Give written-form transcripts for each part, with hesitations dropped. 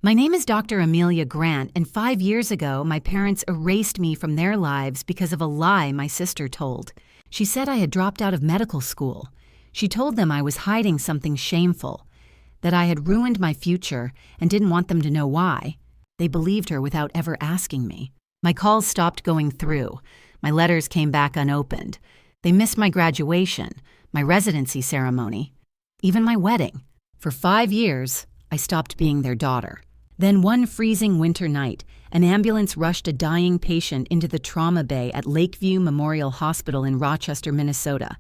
My name is Dr. Amelia Grant, and 5 years ago, my parents erased me from their lives because of a lie my sister told. She said I had dropped out of medical school. She told them I was hiding something shameful, that I had ruined my future and didn't want them to know why. They believed her without ever asking me. My calls stopped going through. My letters came back unopened. They missed my graduation, my residency ceremony, even my wedding. For 5 years, I stopped being their daughter. Then one freezing winter night, an ambulance rushed a dying patient into the trauma bay at Lakeview Memorial Hospital in Rochester, Minnesota.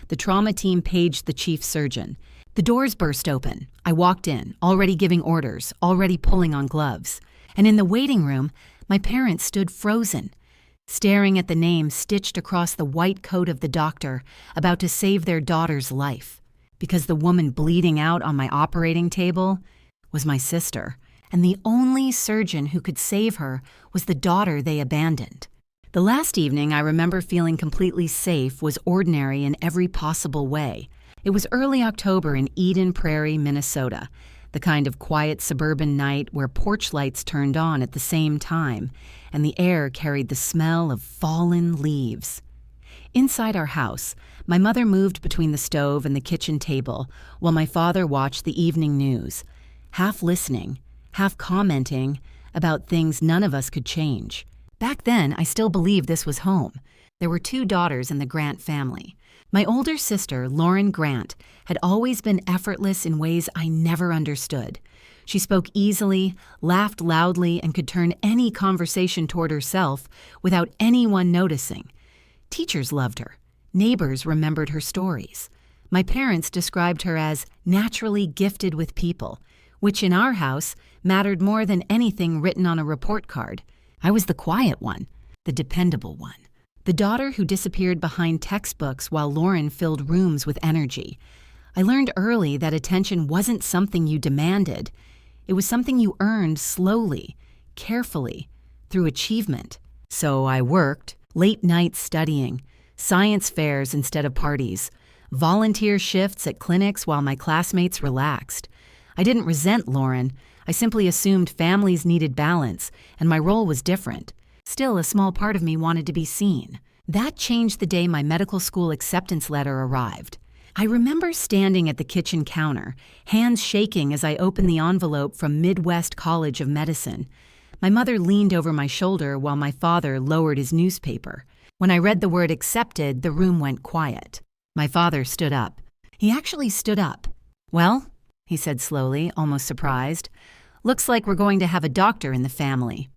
The trauma team paged the chief surgeon. The doors burst open. I walked in, already giving orders, already pulling on gloves. And in the waiting room, my parents stood frozen, staring at the name stitched across the white coat of the doctor about to save their daughter's life. Because the woman bleeding out on my operating table was my sister, and the only surgeon who could save her was the daughter they abandoned. The last evening I remember feeling completely safe was ordinary in every possible way. It was early October in Eden Prairie, Minnesota, the kind of quiet suburban night where porch lights turned on at the same time, and the air carried the smell of fallen leaves. Inside our house, my mother moved between the stove and the kitchen table while my father watched the evening news, half listening, half commenting about things none of us could change. Back then, I still believed this was home. There were 2 daughters in the Grant family. My older sister, Lauren Grant, had always been effortless in ways I never understood. She spoke easily, laughed loudly, and could turn any conversation toward herself without anyone noticing. Teachers loved her. Neighbors remembered her stories. My parents described her as naturally gifted with people, which in our house mattered more than anything written on a report card. I was the quiet one, the dependable one, the daughter who disappeared behind textbooks while Lauren filled rooms with energy. I learned early that attention wasn't something you demanded. It was something you earned slowly, carefully, through achievement. So I worked, late nights studying, science fairs instead of parties, volunteer shifts at clinics while my classmates relaxed. I didn't resent Lauren. I simply assumed families needed balance, and my role was different. Still, a small part of me wanted to be seen. That changed the day my medical school acceptance letter arrived. I remember standing at the kitchen counter, hands shaking as I opened the envelope from Midwest College of Medicine. My mother leaned over my shoulder while my father lowered his newspaper. When I read the word accepted, the room went quiet. My father stood up. He actually stood up. "Well," he said slowly, almost surprised, "looks like we're going to have a doctor in the family."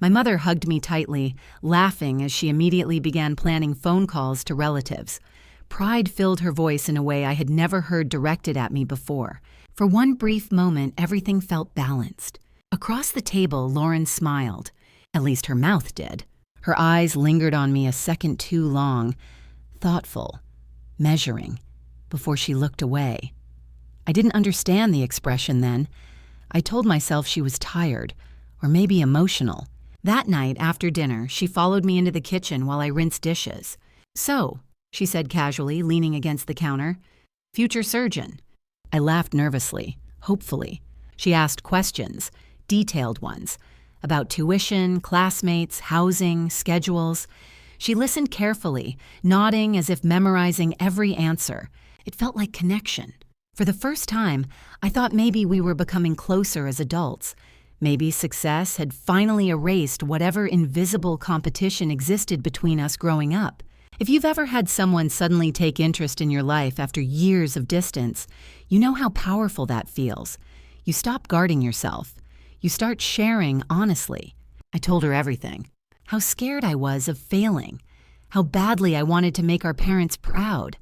My mother hugged me tightly, laughing as she immediately began planning phone calls to relatives. Pride filled her voice in a way I had never heard directed at me before. For one brief moment, everything felt balanced. Across the table, Lauren smiled. At least her mouth did. Her eyes lingered on me a second too long, thoughtful, measuring, before she looked away. I didn't understand the expression then. I told myself she was tired, or maybe emotional. That night, after dinner, she followed me into the kitchen while I rinsed dishes. "So," she said casually, leaning against the counter, "future surgeon." I laughed nervously, hopefully. She asked questions, detailed ones, about tuition, classmates, housing, schedules. She listened carefully, nodding as if memorizing every answer. It felt like connection. For the first time, I thought maybe we were becoming closer as adults. Maybe success had finally erased whatever invisible competition existed between us growing up. If you've ever had someone suddenly take interest in your life after years of distance, you know how powerful that feels. You stop guarding yourself. You start sharing honestly. I told her everything. How scared I was of failing. How badly I wanted to make our parents proud.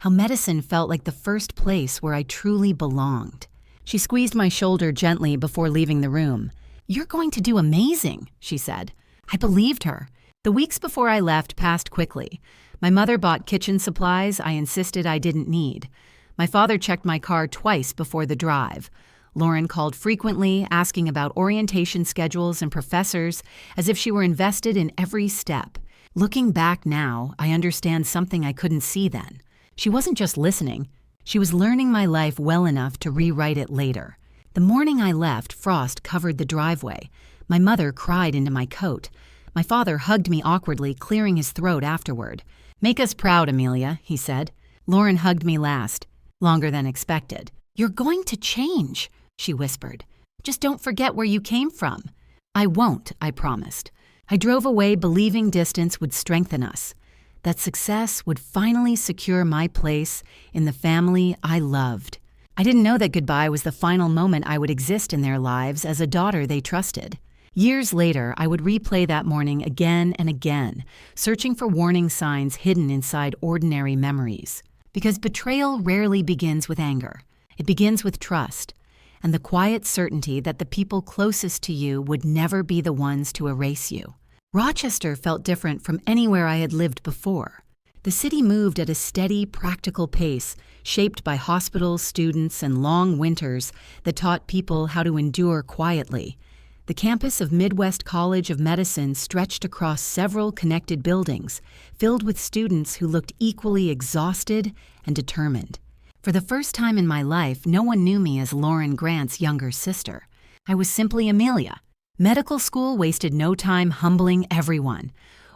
How medicine felt like the first place where I truly belonged. She squeezed my shoulder gently before leaving the room. "You're going to do amazing," she said. I believed her. The weeks before I left passed quickly. My mother bought kitchen supplies I insisted I didn't need. My father checked my car twice before the drive. Lauren called frequently, asking about orientation schedules and professors, as if she were invested in every step. Looking back now, I understand something I couldn't see then. She wasn't just listening. She was learning my life well enough to rewrite it later. The morning I left, frost covered the driveway. My mother cried into my coat. My father hugged me awkwardly, clearing his throat afterward. "Make us proud, Amelia," he said. Lauren hugged me last, longer than expected. "You're going to change," she whispered. "Just don't forget where you came from." "I won't," I promised. I drove away believing distance would strengthen us, that success would finally secure my place in the family I loved. I didn't know that goodbye was the final moment I would exist in their lives as a daughter they trusted. Years later, I would replay that morning again and again, searching for warning signs hidden inside ordinary memories. Because betrayal rarely begins with anger. It begins with trust, and the quiet certainty that the people closest to you would never be the ones to erase you. Rochester felt different from anywhere I had lived before. The city moved at a steady, practical pace, shaped by hospitals, students, and long winters that taught people how to endure quietly. The campus of Midwest College of Medicine stretched across several connected buildings, filled with students who looked equally exhausted and determined. For the first time in my life, no one knew me as Lauren Grant's younger sister. I was simply Amelia. Medical school wasted no time humbling everyone.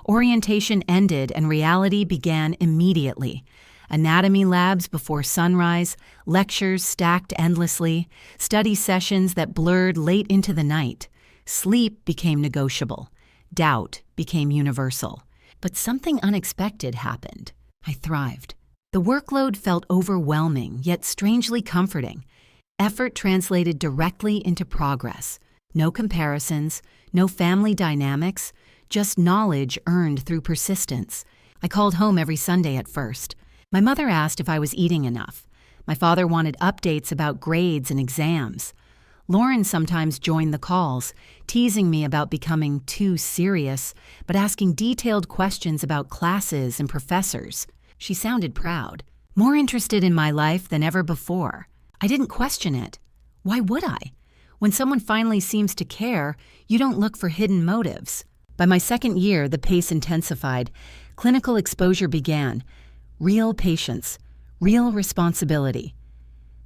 Orientation ended and reality began immediately. Anatomy labs before sunrise, lectures stacked endlessly, study sessions that blurred late into the night. Sleep became negotiable. Doubt became universal. But something unexpected happened. I thrived. The workload felt overwhelming, yet strangely comforting. Effort translated directly into progress. No comparisons, no family dynamics, just knowledge earned through persistence. I called home every Sunday at first. My mother asked if I was eating enough. My father wanted updates about grades and exams. Lauren sometimes joined the calls, teasing me about becoming too serious, but asking detailed questions about classes and professors. She sounded proud, more interested in my life than ever before. I didn't question it. Why would I? When someone finally seems to care, you don't look for hidden motives. By my second year, the pace intensified. Clinical exposure began. Real patients, real responsibility.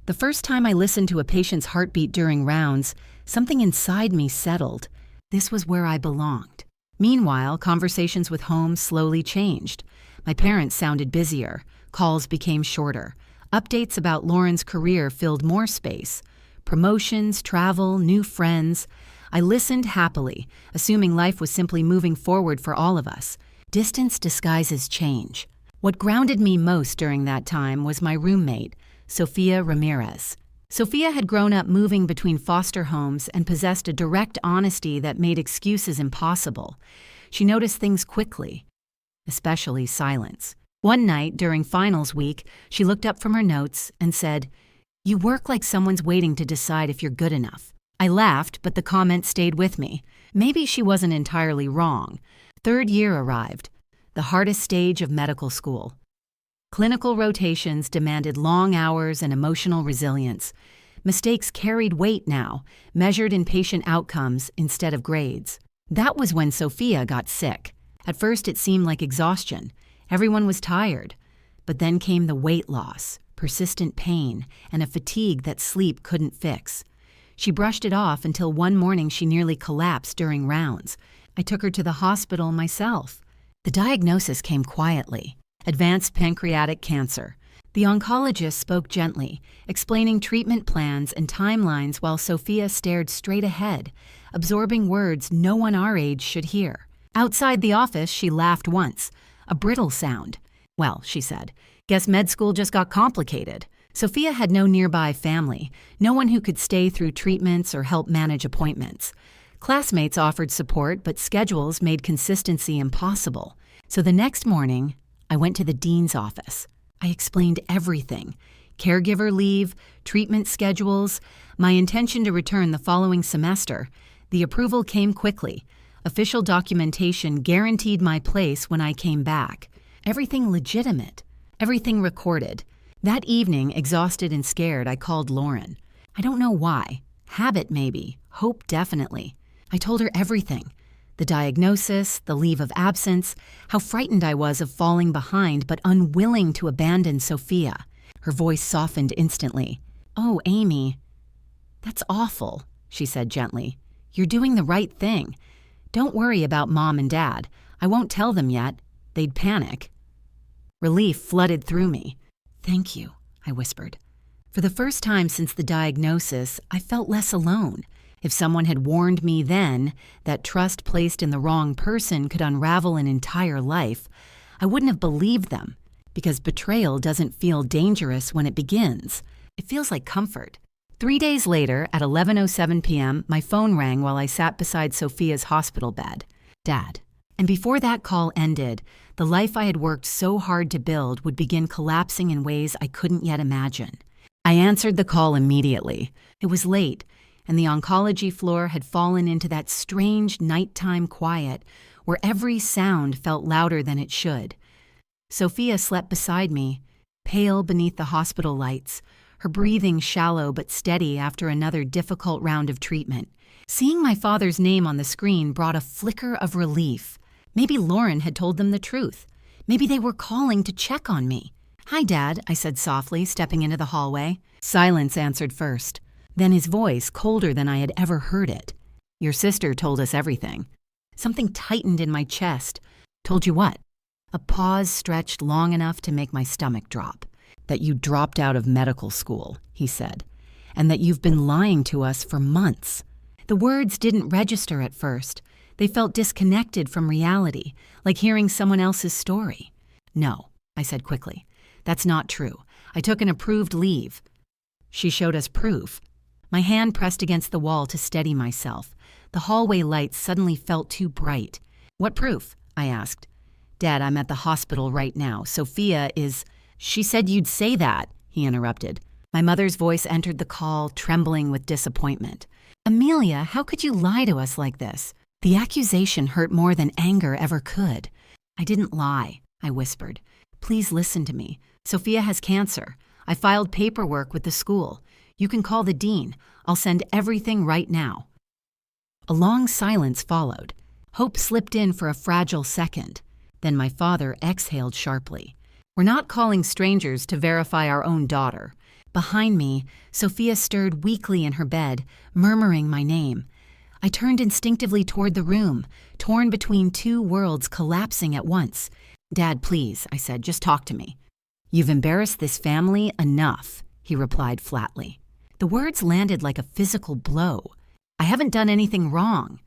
The first time I listened to a patient's heartbeat during rounds, something inside me settled. This was where I belonged. Meanwhile, conversations with home slowly changed. My parents sounded busier. Calls became shorter. Updates about Lauren's career filled more space. Promotions, travel, new friends. I listened happily, assuming life was simply moving forward for all of us. Distance disguises change. What grounded me most during that time was my roommate, Sophia Ramirez. Sophia had grown up moving between foster homes and possessed a direct honesty that made excuses impossible. She noticed things quickly, especially silence. One night, during finals week, she looked up from her notes and said, "You work like someone's waiting to decide if you're good enough." I laughed, but the comment stayed with me. Maybe she wasn't entirely wrong. Third year arrived, the hardest stage of medical school. Clinical rotations demanded long hours and emotional resilience. Mistakes carried weight now, measured in patient outcomes instead of grades. That was when Sophia got sick. At first it seemed like exhaustion. Everyone was tired. But then came the weight loss, persistent pain, and a fatigue that sleep couldn't fix. She brushed it off until one morning she nearly collapsed during rounds. I took her to the hospital myself. The diagnosis came quietly. Advanced pancreatic cancer. The oncologist spoke gently, explaining treatment plans and timelines while Sophia stared straight ahead, absorbing words no one our age should hear. Outside the office, she laughed once, a brittle sound. "Well," she said, "guess med school just got complicated." Sophia had no nearby family, no one who could stay through treatments or help manage appointments. Classmates offered support, but schedules made consistency impossible. So the next morning, I went to the dean's office. I explained everything: caregiver leave, treatment schedules, my intention to return the following semester. The approval came quickly. Official documentation guaranteed my place when I came back. Everything legitimate, everything recorded. That evening, exhausted and scared, I called Lauren. I don't know why. Habit maybe, hope definitely. I told her everything. The diagnosis, the leave of absence, how frightened I was of falling behind but unwilling to abandon Sophia. Her voice softened instantly. "Oh, Amy, That's awful, she said gently. You're doing the right thing. Don't worry about Mom and Dad. I won't tell them yet. They'd panic. Relief flooded through me. Thank you, I whispered. For the first time since the diagnosis, I felt less alone. If someone had warned me then that trust placed in the wrong person could unravel an entire life, I wouldn't have believed them, because betrayal doesn't feel dangerous when it begins. It feels like comfort. 3 days later, at 11:07 p.m., my phone rang while I sat beside Sophia's hospital bed. Dad. And before that call ended, the life I had worked so hard to build would begin collapsing in ways I couldn't yet imagine. I answered the call immediately. It was late, and the oncology floor had fallen into that strange nighttime quiet where every sound felt louder than it should. Sophia slept beside me, pale beneath the hospital lights, her breathing shallow but steady after another difficult round of treatment. Seeing my father's name on the screen brought a flicker of relief. Maybe Lauren had told them the truth. Maybe they were calling to check on me. Hi, Dad, I said softly, stepping into the hallway. Silence answered first. Then his voice, colder than I had ever heard it. Your sister told us everything. Something tightened in my chest. Told you what? A pause stretched long enough to make my stomach drop. That you dropped out of medical school, he said, and that you've been lying to us for months. The words didn't register at first. They felt disconnected from reality, like hearing someone else's story. No, I said quickly. That's not true. I took an approved leave. She showed us proof. My hand pressed against the wall to steady myself. The hallway lights suddenly felt too bright. What proof? I asked. Dad, I'm at the hospital right now. Sophia is... She said you'd say that, he interrupted. My mother's voice entered the call, trembling with disappointment. Amelia, how could you lie to us like this? The accusation hurt more than anger ever could. I didn't lie, I whispered. Please listen to me. Sophia has cancer. I filed paperwork with the school. You can call the dean. I'll send everything right now. A long silence followed. Hope slipped in for a fragile second. Then my father exhaled sharply. We're not calling strangers to verify our own daughter. Behind me, Sophia stirred weakly in her bed, murmuring my name. I turned instinctively toward the room, torn between two worlds collapsing at once. Dad, please, I said, just talk to me. You've embarrassed this family enough, he replied flatly. The words landed like a physical blow. I haven't done anything wrong.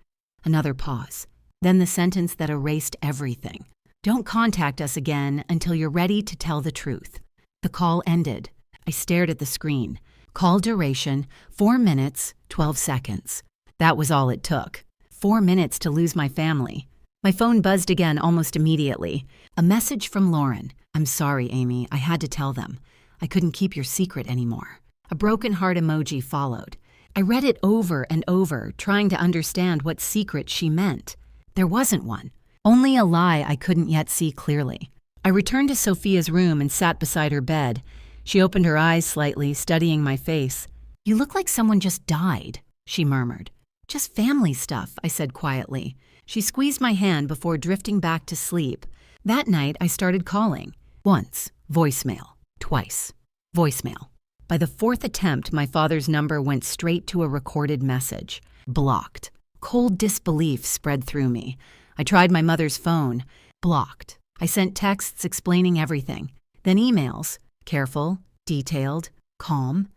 Another pause, then the sentence that erased everything. Don't contact us again until you're ready to tell the truth. The call ended. I stared at the screen. Call duration, 4 minutes, 12 seconds. That was all it took. 4 minutes to lose my family. My phone buzzed again almost immediately. A message from Lauren. I'm sorry, Amy. I had to tell them. I couldn't keep your secret anymore. A broken heart emoji followed. I read it over and over, trying to understand what secret she meant. There wasn't one. Only a lie I couldn't yet see clearly. I returned to Sophia's room and sat beside her bed. She opened her eyes slightly, studying my face. You look like someone just died, she murmured. Just family stuff, I said quietly. She squeezed my hand before drifting back to sleep. That night, I started calling. Once, voicemail. Twice, voicemail. By the fourth attempt, my father's number went straight to a recorded message. Blocked. Cold disbelief spread through me. I tried my mother's phone. Blocked. I sent texts explaining everything. Then emails. Careful, detailed, calm.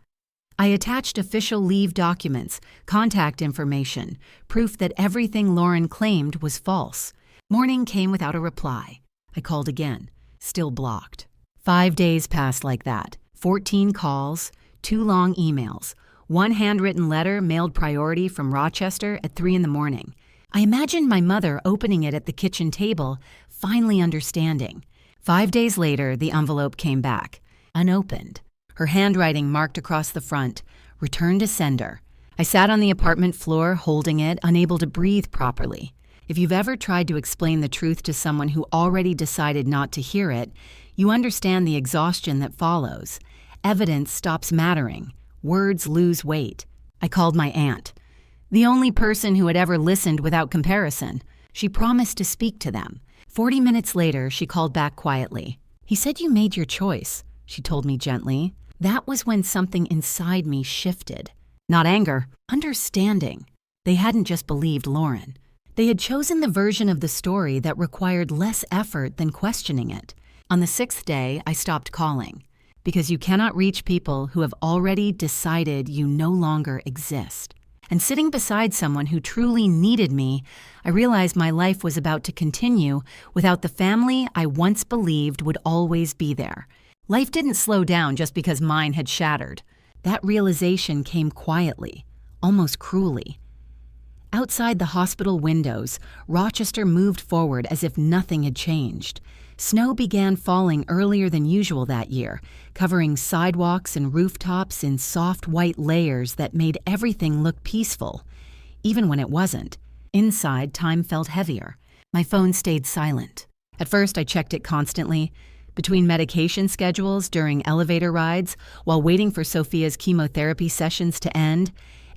I attached official leave documents, contact information, proof that everything Lauren claimed was false. Morning came without a reply. I called again. Still blocked. 5 days passed like that. 14 calls, 2 long emails, 1 handwritten letter mailed priority from Rochester at 3 a.m. I imagined my mother opening it at the kitchen table, finally understanding. 5 days later, the envelope came back, unopened. Her handwriting marked across the front, return to sender. I sat on the apartment floor, holding it, unable to breathe properly. If you've ever tried to explain the truth to someone who already decided not to hear it, you understand the exhaustion that follows. Evidence stops mattering. Words lose weight. I called my aunt. The only person who had ever listened without comparison. She promised to speak to them. 40 minutes later, she called back quietly. He said you made your choice, she told me gently. That was when something inside me shifted. Not anger, understanding. They hadn't just believed Lauren. They had chosen the version of the story that required less effort than questioning it. On the 6th day, I stopped calling, because you cannot reach people who have already decided you no longer exist. And sitting beside someone who truly needed me, I realized my life was about to continue without the family I once believed would always be there. Life didn't slow down just because mine had shattered. That realization came quietly, almost cruelly. Outside the hospital windows, Rochester moved forward as if nothing had changed. Snow began falling earlier than usual that year, covering sidewalks and rooftops in soft white layers that made everything look peaceful, even when it wasn't. Inside, time felt heavier. My phone stayed silent. At first, I checked it constantly, between medication schedules, during elevator rides, while waiting for Sophia's chemotherapy sessions to end.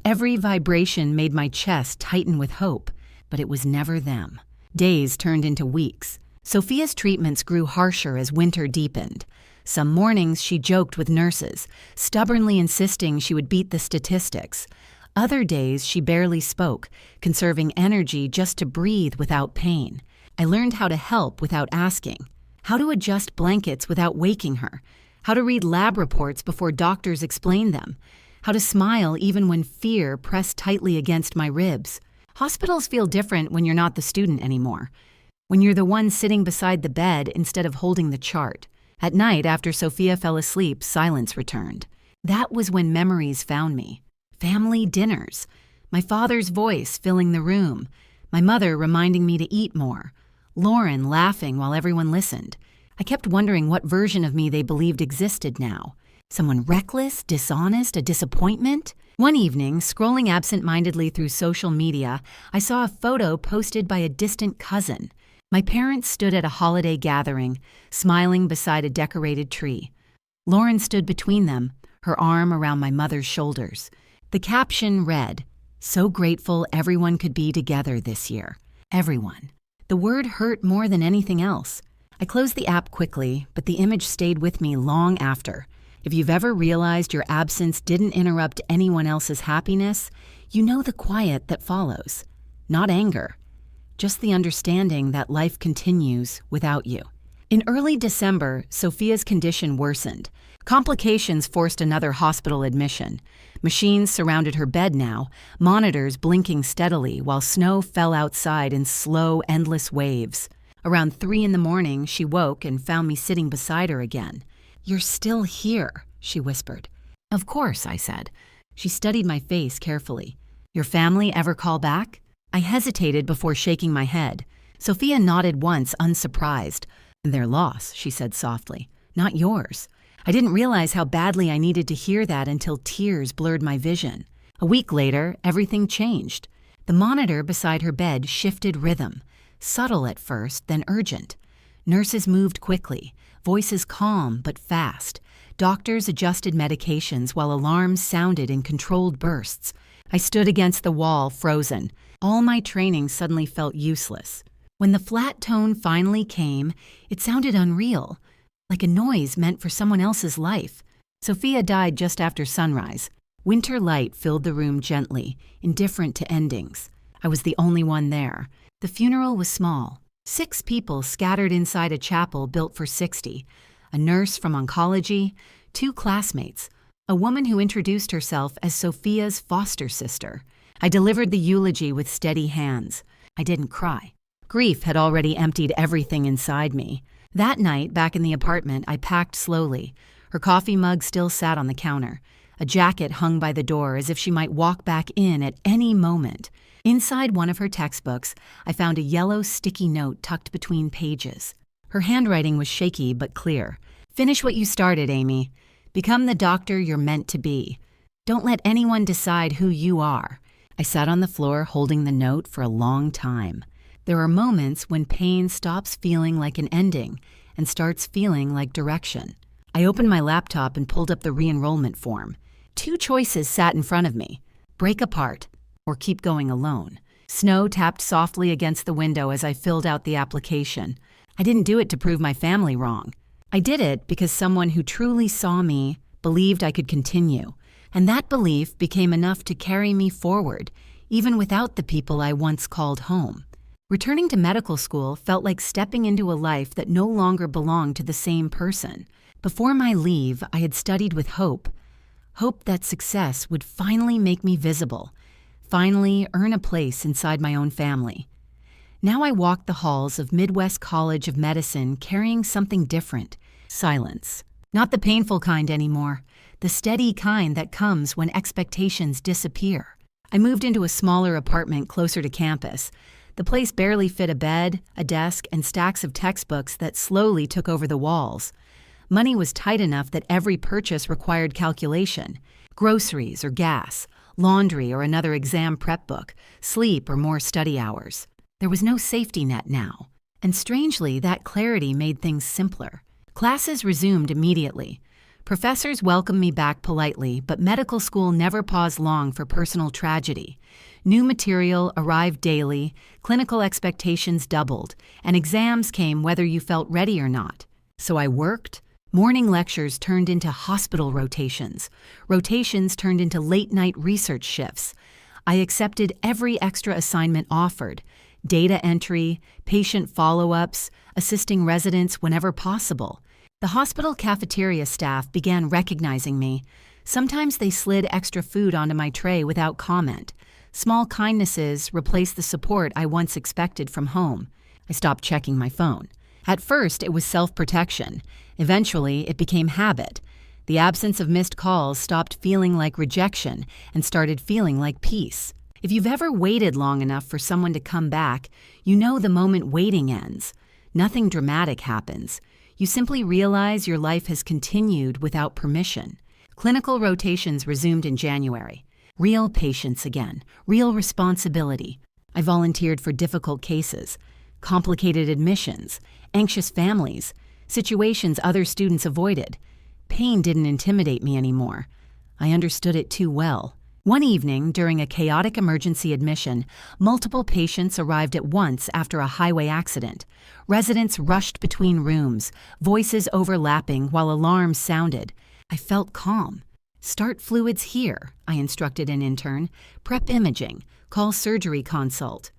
Every vibration made my chest tighten with hope, but it was never them. Days turned into weeks. Sophia's treatments grew harsher as winter deepened. Some mornings she joked with nurses, stubbornly insisting she would beat the statistics. Other days she barely spoke, conserving energy just to breathe without pain. I learned how to help without asking, how to adjust blankets without waking her, how to read lab reports before doctors explained them, how to smile even when fear pressed tightly against my ribs. Hospitals feel different when you're not the student anymore, when you're the one sitting beside the bed instead of holding the chart. At night, after Sophia fell asleep, silence returned. That was when memories found me. Family dinners, my father's voice filling the room, my mother reminding me to eat more, Lauren laughing while everyone listened. I kept wondering what version of me they believed existed now. Someone reckless, dishonest, a disappointment? One evening, scrolling absent-mindedly through social media, I saw a photo posted by a distant cousin. My parents stood at a holiday gathering, smiling beside a decorated tree. Lauren stood between them, her arm around my mother's shoulders. The caption read, "So grateful everyone could be together this year." Everyone. The word hurt more than anything else. I closed the app quickly, but the image stayed with me long after. If you've ever realized your absence didn't interrupt anyone else's happiness, you know the quiet that follows. Not anger, just the understanding that life continues without you. In early December, Sophia's condition worsened. Complications forced another hospital admission. Machines surrounded her bed now, monitors blinking steadily while snow fell outside in slow, endless waves. Around 3 a.m, she woke and found me sitting beside her again. "You're still here," she whispered. "Of course," I said. She studied my face carefully. "Your family ever call back?" I hesitated before shaking my head. Sophia nodded once, unsurprised. "Their loss," she said softly. "Not yours." I didn't realize how badly I needed to hear that until tears blurred my vision. A week later, everything changed. The monitor beside her bed shifted rhythm, subtle at first, then urgent. Nurses moved quickly, voices calm but fast. Doctors adjusted medications while alarms sounded in controlled bursts. I stood against the wall, frozen. All my training suddenly felt useless. When the flat tone finally came, it sounded unreal, like a noise meant for someone else's life. Sophia died just after sunrise. Winter light filled the room gently, indifferent to endings. I was the only one there. The funeral was small. 6 people scattered inside a chapel built for 60. A nurse from oncology, 2 classmates, a woman who introduced herself as Sophia's foster sister. I delivered the eulogy with steady hands. I didn't cry. Grief had already emptied everything inside me. That night, back in the apartment, I packed slowly. Her coffee mug still sat on the counter. A jacket hung by the door as if she might walk back in at any moment. Inside one of her textbooks, I found a yellow sticky note tucked between pages. Her handwriting was shaky but clear. "Finish what you started, Amy. Become the doctor you're meant to be. Don't let anyone decide who you are." I sat on the floor holding the note for a long time. There are moments when pain stops feeling like an ending and starts feeling like direction. I opened my laptop and pulled up the re-enrollment form. 2 choices sat in front of me: break apart or keep going alone. Snow tapped softly against the window as I filled out the application. I didn't do it to prove my family wrong. I did it because someone who truly saw me believed I could continue. And that belief became enough to carry me forward, even without the people I once called home. Returning to medical school felt like stepping into a life that no longer belonged to the same person. Before my leave, I had studied with hope that success would finally make me visible, finally earn a place inside my own family. Now I walked the halls of Midwest College of Medicine carrying something different: silence. Not the painful kind anymore, the steady kind that comes when expectations disappear. I moved into a smaller apartment closer to campus. The place barely fit a bed, a desk, and stacks of textbooks that slowly took over the walls. Money was tight enough that every purchase required calculation: groceries or gas, laundry or another exam prep book, sleep or more study hours. There was no safety net now, and strangely, that clarity made things simpler. Classes resumed immediately. Professors welcomed me back politely, but medical school never paused long for personal tragedy. New material arrived daily, clinical expectations doubled, and exams came whether you felt ready or not. So I worked. Morning lectures turned into hospital rotations. Rotations turned into late-night research shifts. I accepted every extra assignment offered: data entry, patient follow-ups, assisting residents whenever possible. The hospital cafeteria staff began recognizing me. Sometimes they slid extra food onto my tray without comment. Small kindnesses replaced the support I once expected from home. I stopped checking my phone. At first, it was self-protection. Eventually, it became habit. The absence of missed calls stopped feeling like rejection and started feeling like peace. If you've ever waited long enough for someone to come back, you know the moment waiting ends. Nothing dramatic happens. You simply realize your life has continued without permission. Clinical rotations resumed in January. Real patients again, real responsibility. I volunteered for difficult cases, complicated admissions, anxious families, situations other students avoided. Pain didn't intimidate me anymore. I understood it too well. One evening, during a chaotic emergency admission, multiple patients arrived at once after a highway accident. Residents rushed between rooms, voices overlapping while alarms sounded. I felt calm. "Start fluids here," I instructed an intern. "Prep imaging. Call surgery consult."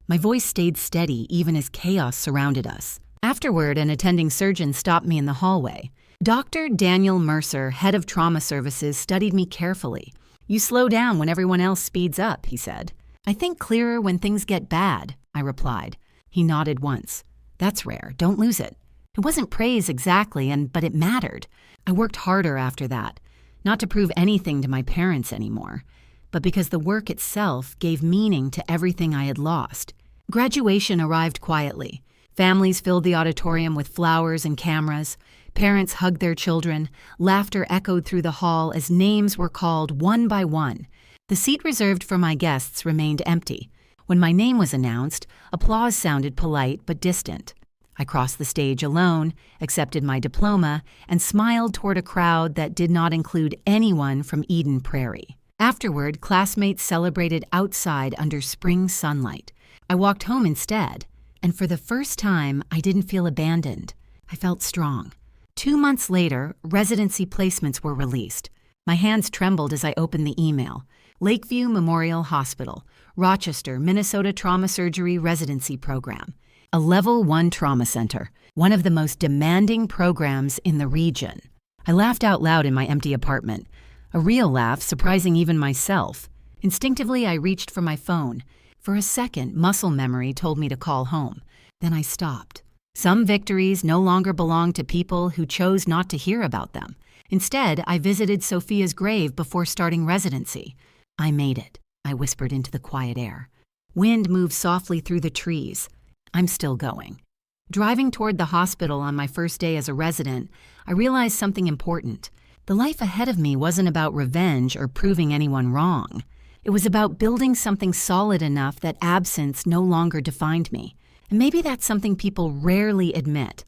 My voice stayed steady even as chaos surrounded us. Afterward, an attending surgeon stopped me in the hallway. Dr. Daniel Mercer, head of trauma services, studied me carefully. "You slow down when everyone else speeds up," he said. "I think clearer when things get bad," I replied. He nodded once. "That's rare. Don't lose it." It wasn't praise exactly, but it mattered. I worked harder after that, not to prove anything to my parents anymore, but because the work itself gave meaning to everything I had lost. Graduation arrived quietly. Families filled the auditorium with flowers and cameras. Parents hugged their children. Laughter echoed through the hall as names were called one by one. The seat reserved for my guests remained empty. When my name was announced, applause sounded polite but distant. I crossed the stage alone, accepted my diploma, and smiled toward a crowd that did not include anyone from Eden Prairie. Afterward, classmates celebrated outside under spring sunlight. I walked home instead, and for the first time, I didn't feel abandoned. I felt strong. 2 months later, residency placements were released. My hands trembled as I opened the email. Lakeview Memorial Hospital, Rochester, Minnesota Trauma Surgery Residency Program. A Level 1 trauma center, one of the most demanding programs in the region. I laughed out loud in my empty apartment. A real laugh, surprising even myself. Instinctively, I reached for my phone. For a second, muscle memory told me to call home. Then I stopped. Some victories no longer belonged to people who chose not to hear about them. Instead, I visited Sophia's grave before starting residency. "I made it," I whispered into the quiet air. Wind moved softly through the trees. I'm still going. Driving toward the hospital on my first day as a resident, I realized something important. The life ahead of me wasn't about revenge or proving anyone wrong. It was about building something solid enough that absence no longer defined me. And maybe that's something people rarely admit.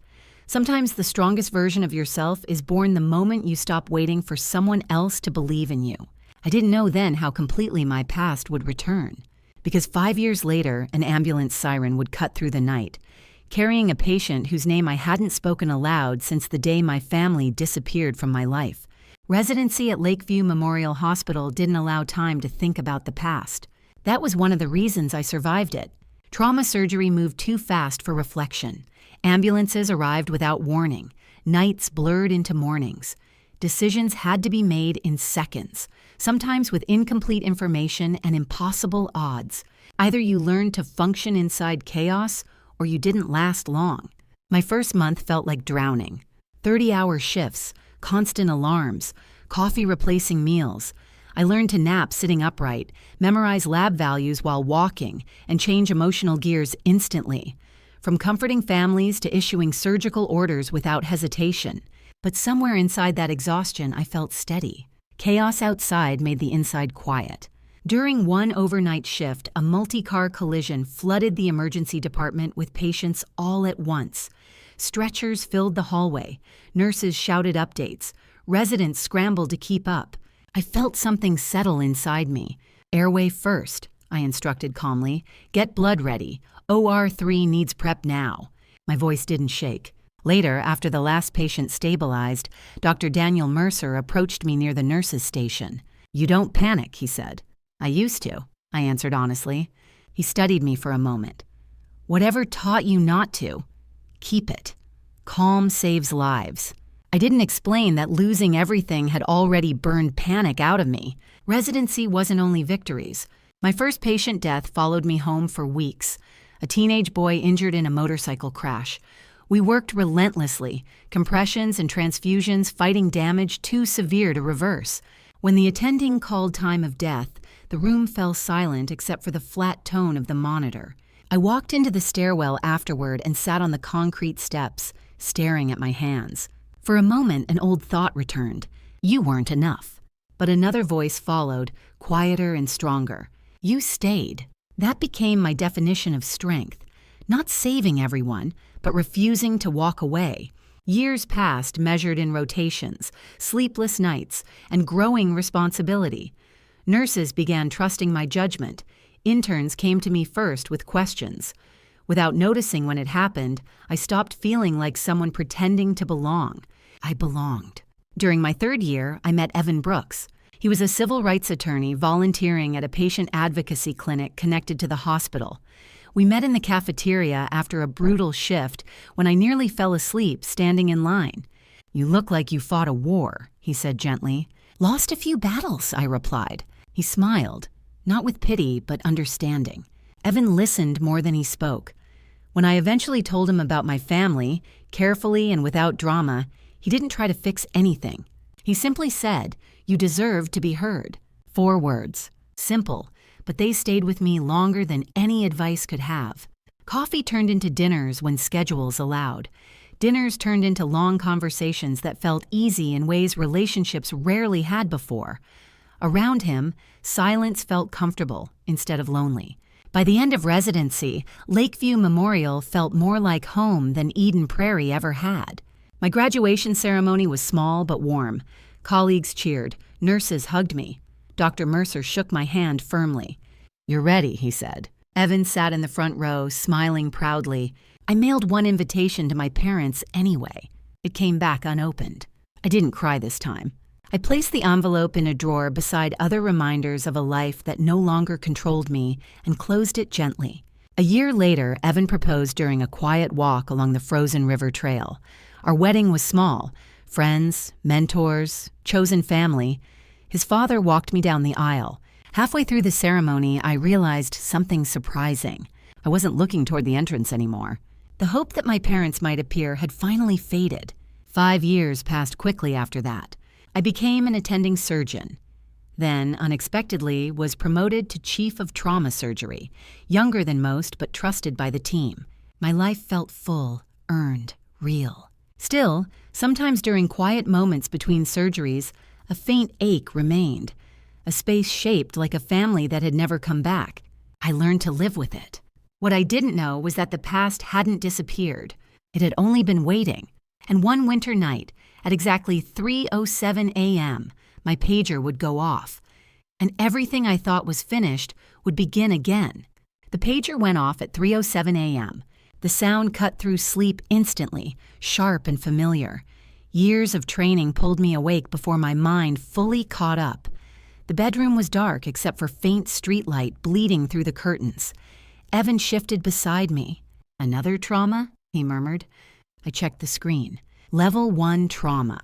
Sometimes the strongest version of yourself is born the moment you stop waiting for someone else to believe in you. I didn't know then how completely my past would return. Because 5 years later, an ambulance siren would cut through the night, carrying a patient whose name I hadn't spoken aloud since the day my family disappeared from my life. Residency at Lakeview Memorial Hospital didn't allow time to think about the past. That was one of the reasons I survived it. Trauma surgery moved too fast for reflection. Ambulances arrived without warning. Nights blurred into mornings. Decisions had to be made in seconds, sometimes with incomplete information and impossible odds. Either you learned to function inside chaos, or you didn't last long. My first month felt like drowning. 30-hour shifts, constant alarms, coffee replacing meals. I learned to nap sitting upright, memorize lab values while walking, and change emotional gears instantly. From comforting families to issuing surgical orders without hesitation. But somewhere inside that exhaustion, I felt steady. Chaos outside made the inside quiet. During one overnight shift, a multi-car collision flooded the emergency department with patients all at once. Stretchers filled the hallway. Nurses shouted updates. Residents scrambled to keep up. I felt something settle inside me. Airway first, I instructed calmly. Get blood ready. OR3 needs prep now. My voice didn't shake. Later, after the last patient stabilized, Dr. Daniel Mercer approached me near the nurses' station. "You don't panic," he said. "I used to," I answered honestly. He studied me for a moment. "Whatever taught you not to, keep it. Calm saves lives." I didn't explain that losing everything had already burned panic out of me. Residency wasn't only victories. My first patient death followed me home for weeks. A teenage boy injured in a motorcycle crash. We worked relentlessly, compressions and transfusions fighting damage too severe to reverse. When the attending called time of death, the room fell silent except for the flat tone of the monitor. I walked into the stairwell afterward and sat on the concrete steps, staring at my hands. For a moment, an old thought returned. You weren't enough. But another voice followed, quieter and stronger. You stayed. That became my definition of strength. Not saving everyone, but refusing to walk away. Years passed, measured in rotations, sleepless nights, and growing responsibility. Nurses began trusting my judgment. Interns came to me first with questions. Without noticing when it happened, I stopped feeling like someone pretending to belong. I belonged. During my third year, I met Evan Brooks. He was a civil rights attorney volunteering at a patient advocacy clinic connected to the hospital. We met in the cafeteria after a brutal shift when I nearly fell asleep standing in line. "You look like you fought a war," he said gently. "Lost a few battles," I replied. He smiled, not with pity, but understanding. Evan listened more than he spoke. When I eventually told him about my family, carefully and without drama, he didn't try to fix anything. He simply said, "You deserve to be heard." 4 words. Simple, but they stayed with me longer than any advice could have. Coffee turned into dinners when schedules allowed. Dinners turned into long conversations that felt easy in ways relationships rarely had before. Around him, silence felt comfortable instead of lonely. By the end of residency, Lakeview Memorial felt more like home than Eden Prairie ever had. My graduation ceremony was small but warm. Colleagues cheered. Nurses hugged me. Dr. Mercer shook my hand firmly. "You're ready," he said. Evan sat in the front row, smiling proudly. I mailed one invitation to my parents anyway. It came back unopened. I didn't cry this time. I placed the envelope in a drawer beside other reminders of a life that no longer controlled me and closed it gently. A year later, Evan proposed during a quiet walk along the frozen river trail. Our wedding was small. Friends, mentors, chosen family. His father walked me down the aisle. Halfway through the ceremony, I realized something surprising. I wasn't looking toward the entrance anymore. The hope that my parents might appear had finally faded. 5 years passed quickly after that. I became an attending surgeon. Then, unexpectedly, was promoted to chief of trauma surgery, younger than most but trusted by the team. My life felt full, earned, real. Still, sometimes during quiet moments between surgeries, a faint ache remained, a space shaped like a family that had never come back. I learned to live with it. What I didn't know was that the past hadn't disappeared. It had only been waiting. And one winter night, at exactly 3:07 a.m., my pager would go off, and everything I thought was finished would begin again. The pager went off at 3:07 a.m. The sound cut through sleep instantly, sharp and familiar. Years of training pulled me awake before my mind fully caught up. The bedroom was dark except for faint streetlight bleeding through the curtains. Evan shifted beside me. "Another trauma?" he murmured. I checked the screen. Level 1 trauma.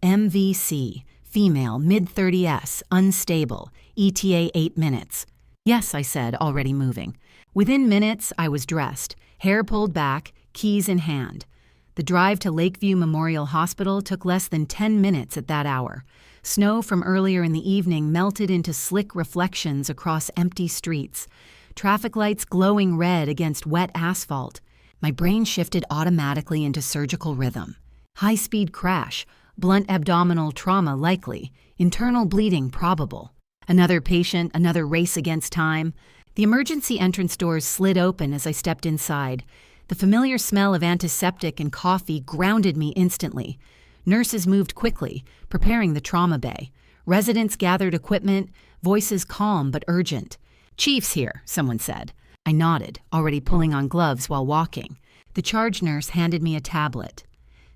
MVC. Female, mid-30s, unstable. ETA 8 minutes. "Yes," I said, already moving. Within minutes, I was dressed, hair pulled back, keys in hand. The drive to Lakeview Memorial Hospital took less than 10 minutes at that hour. Snow from earlier in the evening melted into slick reflections across empty streets. Traffic lights glowing red against wet asphalt. My brain shifted automatically into surgical rhythm. High-speed crash, blunt abdominal trauma likely, internal bleeding probable. Another patient, another race against time. The emergency entrance doors slid open as I stepped inside. The familiar smell of antiseptic and coffee grounded me instantly. Nurses moved quickly, preparing the trauma bay. Residents gathered equipment, voices calm but urgent. "Chief's here," someone said. I nodded, already pulling on gloves while walking. The charge nurse handed me a tablet.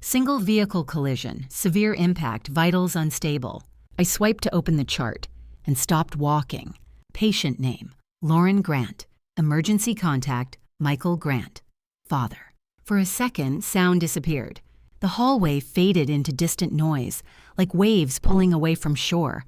Single vehicle collision, severe impact, vitals unstable. I swiped to open the chart and stopped walking. Patient name, Lauren Grant. Emergency contact, Michael Grant. Father. For a second, sound disappeared. The hallway faded into distant noise, like waves pulling away from shore.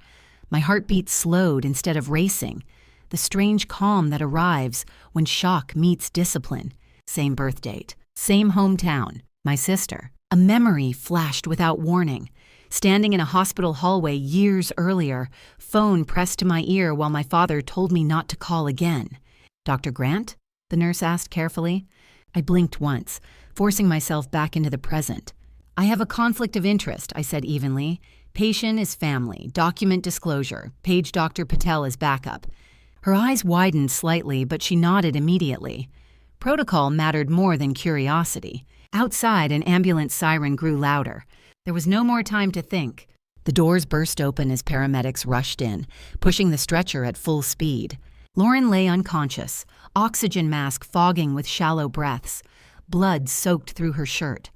My heartbeat slowed instead of racing. The strange calm that arrives when shock meets discipline. Same birth date, same hometown, my sister. A memory flashed without warning. Standing in a hospital hallway years earlier, phone pressed to my ear while my father told me not to call again. "Dr. Grant?" the nurse asked carefully. I blinked once, forcing myself back into the present. "I have a conflict of interest," I said evenly. "Patient is family, document disclosure, page Dr. Patel as backup." Her eyes widened slightly, but she nodded immediately. Protocol mattered more than curiosity. Outside, an ambulance siren grew louder. There was no more time to think. The doors burst open as paramedics rushed in, pushing the stretcher at full speed. Lauren lay unconscious, oxygen mask fogging with shallow breaths. Blood soaked through her shirt.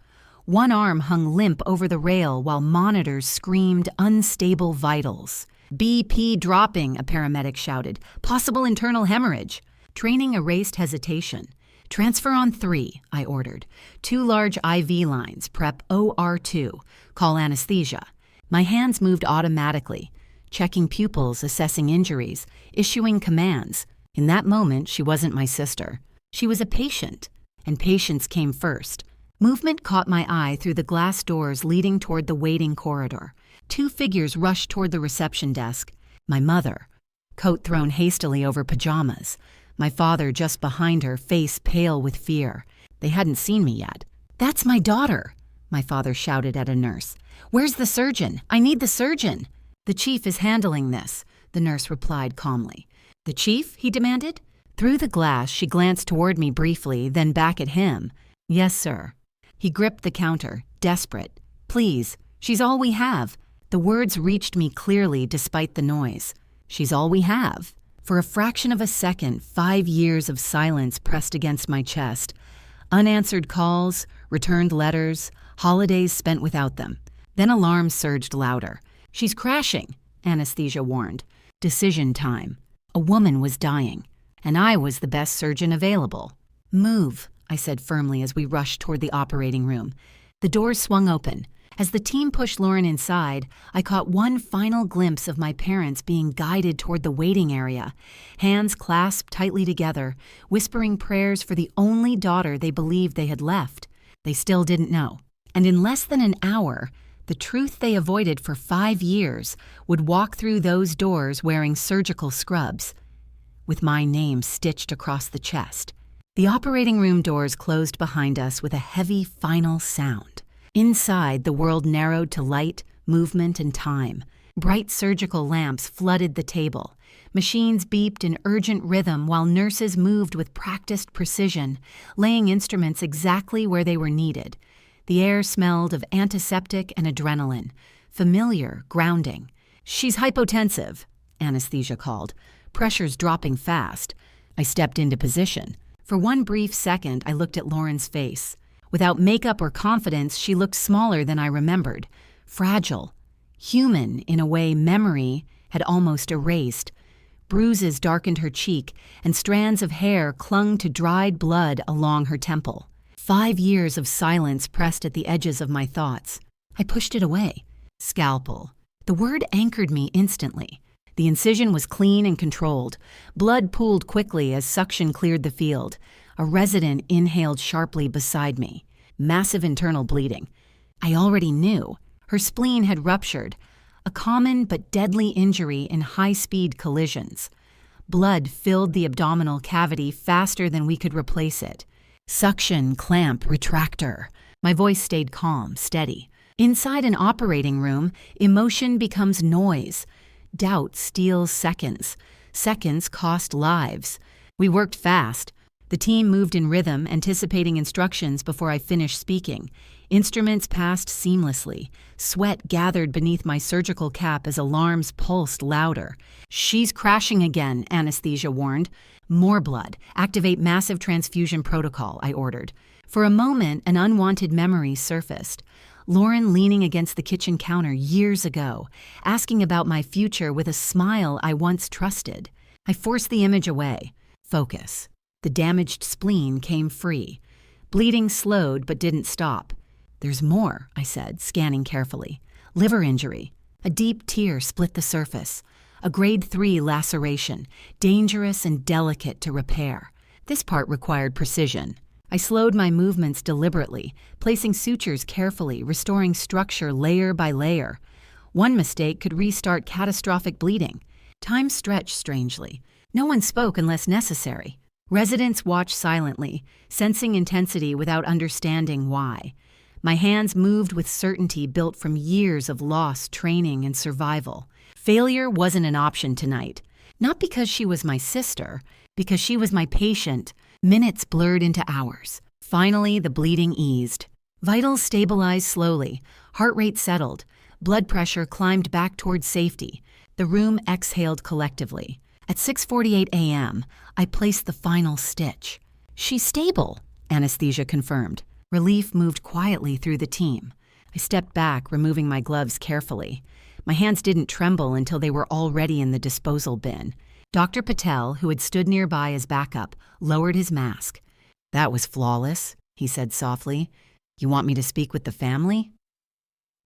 One arm hung limp over the rail while monitors screamed unstable vitals. "BP dropping," a paramedic shouted. "Possible internal hemorrhage." Training erased hesitation. "Transfer on 3, I ordered. 2 large IV lines, prep OR2. Call anesthesia." My hands moved automatically, checking pupils, assessing injuries, issuing commands. In that moment, she wasn't my sister. She was a patient, and patience came first. Movement caught my eye through the glass doors leading toward the waiting corridor. 2 figures rushed toward the reception desk. My mother, coat thrown hastily over pajamas. My father just behind her, face pale with fear. They hadn't seen me yet. "That's my daughter," my father shouted at a nurse. "Where's the surgeon? I need the surgeon." "The chief is handling this," the nurse replied calmly. "The chief?" he demanded. Through the glass, she glanced toward me briefly, then back at him. "Yes, sir." He gripped the counter, desperate. "Please, she's all we have." The words reached me clearly despite the noise. "She's all we have." For a fraction of a second, 5 years of silence pressed against my chest. Unanswered calls, returned letters, holidays spent without them. Then alarms surged louder. "She's crashing," anesthesia warned. Decision time. A woman was dying, and I was the best surgeon available. "Move," I said firmly as we rushed toward the operating room. The doors swung open. As the team pushed Lauren inside, I caught one final glimpse of my parents being guided toward the waiting area, hands clasped tightly together, whispering prayers for the only daughter they believed they had left. They still didn't know. And in less than an hour, the truth they avoided for 5 years would walk through those doors wearing surgical scrubs, with my name stitched across the chest. The operating room doors closed behind us with a heavy final sound. Inside, the world narrowed to light, movement, and time. Bright surgical lamps flooded the table. Machines beeped in urgent rhythm while nurses moved with practiced precision, laying instruments exactly where they were needed. The air smelled of antiseptic and adrenaline, familiar, grounding. "She's hypotensive," anesthesia called. "Pressure's dropping fast." I stepped into position. For one brief second, I looked at Lauren's face. Without makeup or confidence, she looked smaller than I remembered, fragile, human in a way memory had almost erased. Bruises darkened her cheek, and strands of hair clung to dried blood along her temple. 5 years of silence pressed at the edges of my thoughts. I pushed it away. Scalpel. The word anchored me instantly. The incision was clean and controlled. Blood pooled quickly as suction cleared the field. A resident inhaled sharply beside me. Massive internal bleeding. I already knew. Her spleen had ruptured. A common but deadly injury in high-speed collisions. Blood filled the abdominal cavity faster than we could replace it. Suction, clamp, retractor. My voice stayed calm, steady. Inside an operating room, emotion becomes noise. Doubt steals seconds. Seconds cost lives. We worked fast. The team moved in rhythm, anticipating instructions before I finished speaking. Instruments passed seamlessly. Sweat gathered beneath my surgical cap as alarms pulsed louder. "She's crashing again," anesthesia warned. "More blood. Activate massive transfusion protocol," I ordered. For a moment, an unwanted memory surfaced. Lauren leaning against the kitchen counter years ago, asking about my future with a smile I once trusted. I forced the image away. Focus. The damaged spleen came free. Bleeding slowed but didn't stop. "There's more," I said, scanning carefully. "Liver injury." A deep tear split the surface. A grade 3 laceration, dangerous and delicate to repair. This part required precision. I slowed my movements deliberately, placing sutures carefully, restoring structure layer by layer. One mistake could restart catastrophic bleeding. Time stretched strangely. No one spoke unless necessary. Residents watched silently, sensing intensity without understanding why. My hands moved with certainty built from years of loss, training, and survival. Failure wasn't an option tonight. Not because she was my sister, because she was my patient. Minutes blurred into hours. Finally, the bleeding eased. Vitals stabilized slowly. Heart rate settled. Blood pressure climbed back toward safety. The room exhaled collectively. At 6:48 a.m., I placed the final stitch. "She's stable," anesthesia confirmed. Relief moved quietly through the team. I stepped back, removing my gloves carefully. My hands didn't tremble until they were already in the disposal bin. Dr. Patel, who had stood nearby as backup, lowered his mask. "That was flawless," he said softly. "You want me to speak with the family?"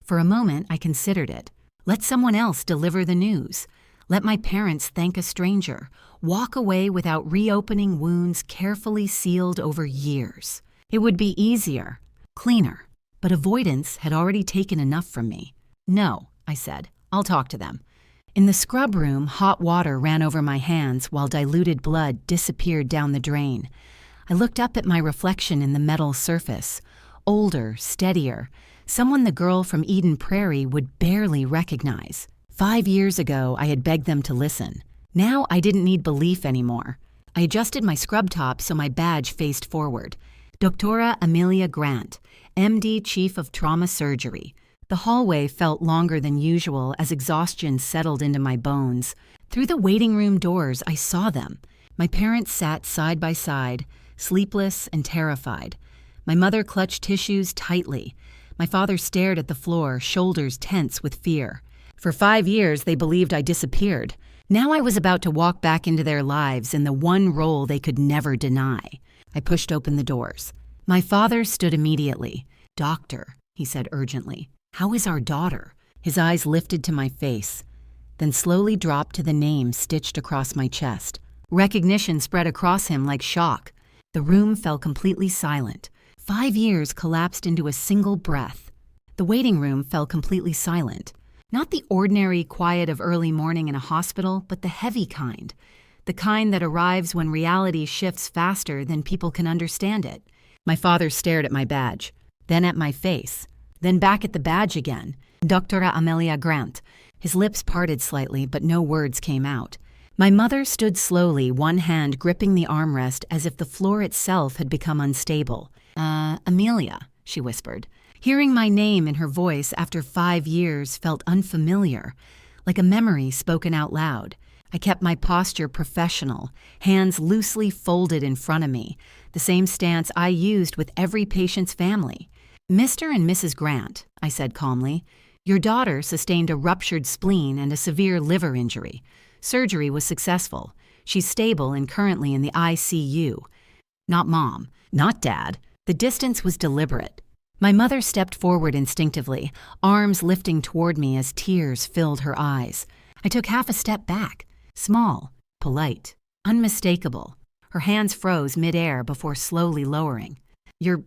For a moment, I considered it. Let someone else deliver the news. Let my parents thank a stranger. Walk away without reopening wounds carefully sealed over years. It would be easier, cleaner, but avoidance had already taken enough from me. "No," I said. "I'll talk to them." In the scrub room, hot water ran over my hands while diluted blood disappeared down the drain. I looked up at my reflection in the metal surface. Older, steadier, someone the girl from Eden Prairie would barely recognize. 5 years ago, I had begged them to listen. Now I didn't need belief anymore. I adjusted my scrub top so my badge faced forward. Doctora Amelia Grant, MD Chief of Trauma Surgery. The hallway felt longer than usual as exhaustion settled into my bones. Through the waiting room doors, I saw them. My parents sat side by side, sleepless and terrified. My mother clutched tissues tightly. My father stared at the floor, shoulders tense with fear. For 5 years, they believed I disappeared. Now I was about to walk back into their lives in the one role they could never deny. I pushed open the doors. My father stood immediately. "Doctor," he said urgently. "How is our daughter?" His eyes lifted to my face, then slowly dropped to the name stitched across my chest. Recognition spread across him like shock. The room fell completely silent. 5 years collapsed into a single breath. The waiting room fell completely silent. Not the ordinary quiet of early morning in a hospital, but the heavy kind. The kind that arrives when reality shifts faster than people can understand it. My father stared at my badge, then at my face. Then back at the badge again. Doctora Amelia Grant. His lips parted slightly, but no words came out. My mother stood slowly, one hand gripping the armrest as if the floor itself had become unstable. Amelia," she whispered. Hearing my name in her voice after 5 years felt unfamiliar, like a memory spoken out loud. I kept my posture professional, hands loosely folded in front of me, the same stance I used with every patient's family. "Mr. and Mrs. Grant," I said calmly, "your daughter sustained a ruptured spleen and a severe liver injury. Surgery was successful. She's stable and currently in the ICU. Not Mom, not Dad. The distance was deliberate." My mother stepped forward instinctively, arms lifting toward me as tears filled her eyes. I took half a step back, small, polite, unmistakable. Her hands froze midair before slowly lowering. "You're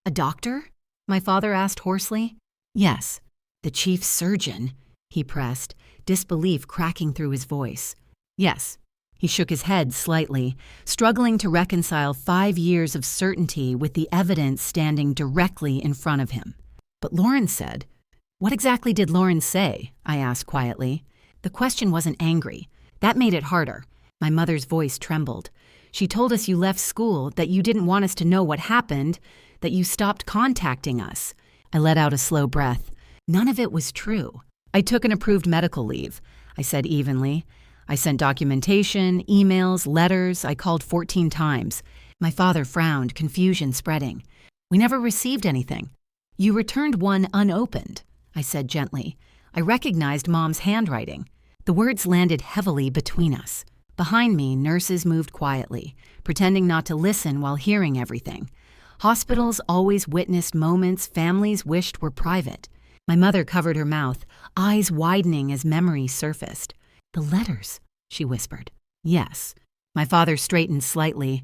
a doctor?" my father asked hoarsely. "Yes, the chief surgeon," he pressed, disbelief cracking through his voice. "Yes." He shook his head slightly, struggling to reconcile 5 years of certainty with the evidence standing directly in front of him. "But Lauren said—" "What exactly did Lauren say?" I asked quietly. The question wasn't angry. That made it harder. My mother's voice trembled. "She told us you left school, that you didn't want us to know what happened, that you stopped contacting us." I let out a slow breath. None of it was true. "I took an approved medical leave," I said evenly. "I sent documentation, emails, letters. I called 14 times. My father frowned, confusion spreading. "We never received anything." "You returned one unopened," I said gently. I recognized Mom's handwriting. The words landed heavily between us. Behind me, nurses moved quietly, pretending not to listen while hearing everything. Hospitals always witnessed moments families wished were private. My mother covered her mouth, eyes widening as memory surfaced. "The letters," she whispered. "Yes." My father straightened slightly,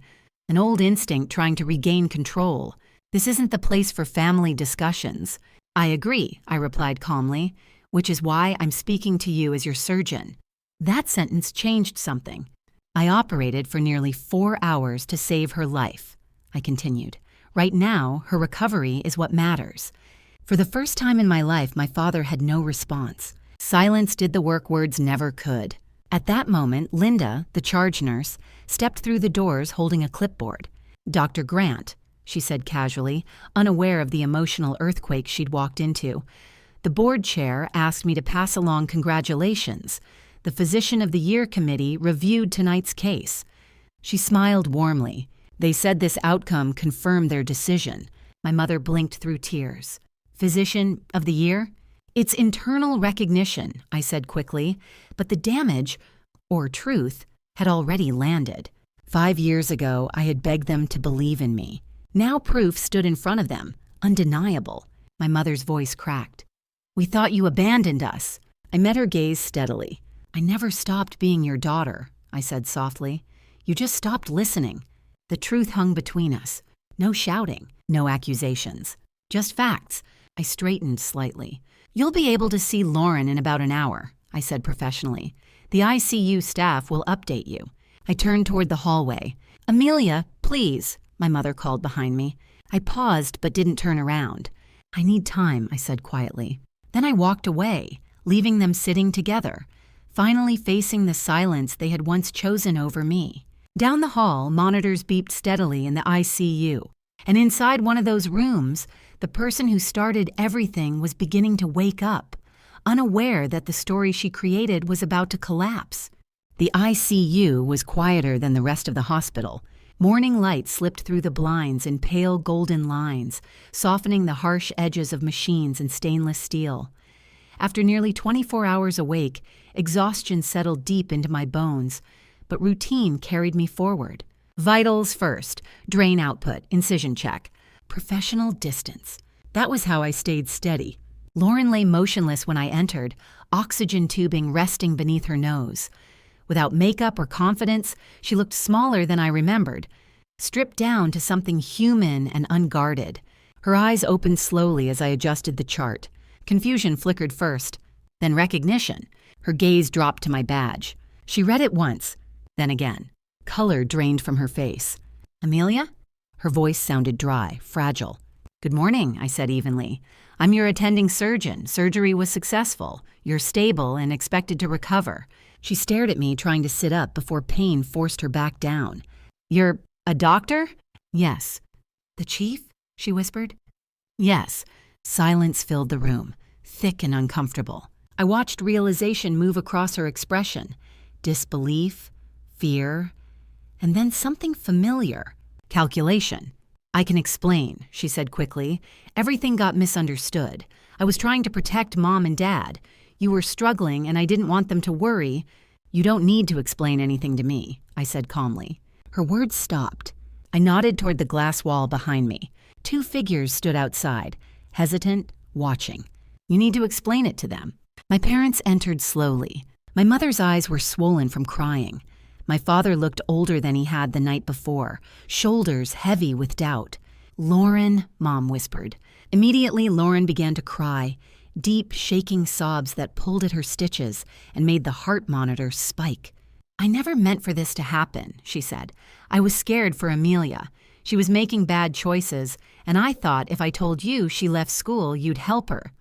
an old instinct trying to regain control. "This isn't the place for family discussions." "I agree," I replied calmly, "which is why I'm speaking to you as your surgeon." That sentence changed something. "I operated for nearly 4 hours to save her life," I continued. "Right now, her recovery is what matters." For the first time in my life, my father had no response. Silence did the work words never could. At that moment, Linda, the charge nurse, stepped through the doors holding a clipboard. "Dr. Grant," she said casually, unaware of the emotional earthquake she'd walked into. "The board chair asked me to pass along congratulations. The Physician of the Year committee reviewed tonight's case." She smiled warmly. "They said this outcome confirmed their decision." My mother blinked through tears. "Physician of the Year?" "It's internal recognition," I said quickly, but the damage, or truth, had already landed. 5 years ago, I had begged them to believe in me. Now proof stood in front of them, undeniable. My mother's voice cracked. "We thought you abandoned us." I met her gaze steadily. "I never stopped being your daughter," I said softly. "You just stopped listening." The truth hung between us. No shouting, no accusations, just facts. I straightened slightly. "You'll be able to see Lauren in about an hour," I said professionally. "The ICU staff will update you." I turned toward the hallway. "Amelia, please," my mother called behind me. I paused but didn't turn around. "I need time," I said quietly. Then I walked away, leaving them sitting together, finally facing the silence they had once chosen over me. Down the hall, monitors beeped steadily in the ICU, and inside one of those rooms, the person who started everything was beginning to wake up, unaware that the story she created was about to collapse. The ICU was quieter than the rest of the hospital. Morning light slipped through the blinds in pale golden lines, softening the harsh edges of machines and stainless steel. After nearly 24 hours awake, exhaustion settled deep into my bones, but routine carried me forward. Vitals first, drain output, incision check. Professional distance. That was how I stayed steady. Lauren lay motionless when I entered, oxygen tubing resting beneath her nose. Without makeup or confidence, she looked smaller than I remembered, stripped down to something human and unguarded. Her eyes opened slowly as I adjusted the chart. Confusion flickered first, then recognition. Her gaze dropped to my badge. She read it once, then again. Color drained from her face. "Amelia?" Her voice sounded dry, fragile. "Good morning," I said evenly. "I'm your attending surgeon. Surgery was successful. You're stable and expected to recover." She stared at me, trying to sit up before pain forced her back down. "You're a doctor?" "Yes." "The chief?" she whispered. "Yes." Silence filled the room, thick and uncomfortable. I watched realization move across her expression. disbelief, fear, and then something familiar. Calculation. "I can explain," she said quickly. "Everything got misunderstood. I was trying to protect Mom and Dad. You were struggling and I didn't want them to worry." "You don't need to explain anything to me," I said calmly. Her words stopped. I nodded toward the glass wall behind me. 2 figures stood outside, hesitant, watching. "You need to explain it to them." My parents entered slowly. My mother's eyes were swollen from crying. My father looked older than he had the night before, shoulders heavy with doubt. "Lauren," Mom whispered. Immediately, Lauren began to cry, deep, shaking sobs that pulled at her stitches and made the heart monitor spike. "I never meant for this to happen," she said. "I was scared for Amelia. She was making bad choices, and I thought if I told you she left school, you'd help her."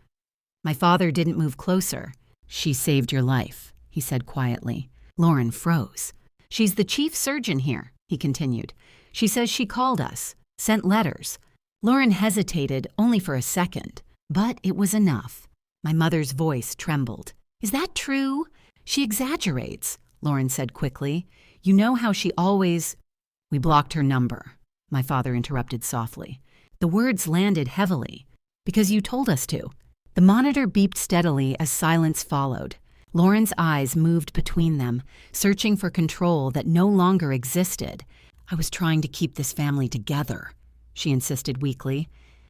My father didn't move closer. "She saved your life," he said quietly. Lauren froze. "She's the chief surgeon here," he continued. "She says she called us, sent letters." Lauren hesitated only for a second, but it was enough. My mother's voice trembled. "Is that true?" "She exaggerates," Lauren said quickly. "You know how she always—" "We blocked her number," my father interrupted softly. The words landed heavily. "Because you told us to." The monitor beeped steadily as silence followed. Lauren's eyes moved between them, searching for control that no longer existed. "I was trying to keep this family together," she insisted weakly.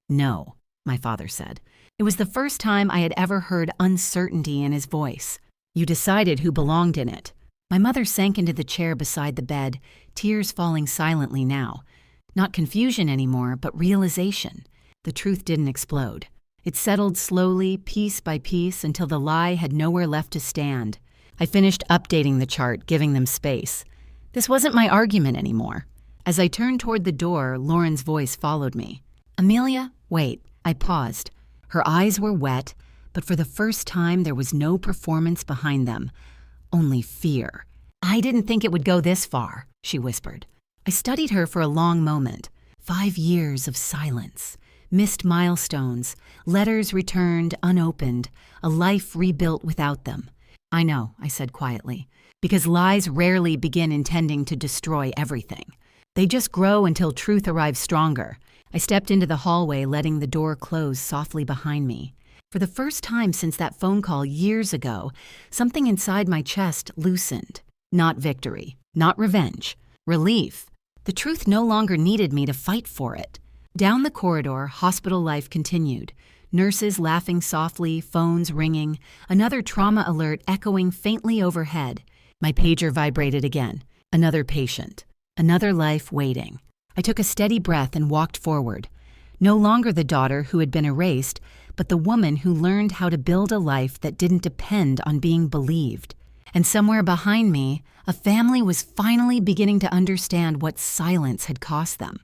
"No," my father said. It was the first time I had ever heard uncertainty in his voice. "You decided who belonged in it." My mother sank into the chair beside the bed, tears falling silently now. Not confusion anymore, but realization. The truth didn't explode. It settled slowly, piece by piece, until the lie had nowhere left to stand. I finished updating the chart, giving them space. This wasn't my argument anymore. As I turned toward the door, Lauren's voice followed me. "Amelia, wait." I paused. Her eyes were wet, but for the first time there was no performance behind them, only fear. "I didn't think it would go this far," she whispered. I studied her for a long moment. 5 years of silence. Missed milestones, letters returned unopened, a life rebuilt without them. "I know," I said quietly, "because lies rarely begin intending to destroy everything. They just grow until truth arrives stronger." I stepped into the hallway, letting the door close softly behind me. For the first time since that phone call years ago, something inside my chest loosened. Not victory, not revenge, relief. The truth no longer needed me to fight for it. Down the corridor, hospital life continued. Nurses laughing softly, phones ringing, another trauma alert echoing faintly overhead. My pager vibrated again. Another patient, another life waiting. I took a steady breath and walked forward. No longer the daughter who had been erased, but the woman who learned how to build a life that didn't depend on being believed. And somewhere behind me, a family was finally beginning to understand what silence had cost them.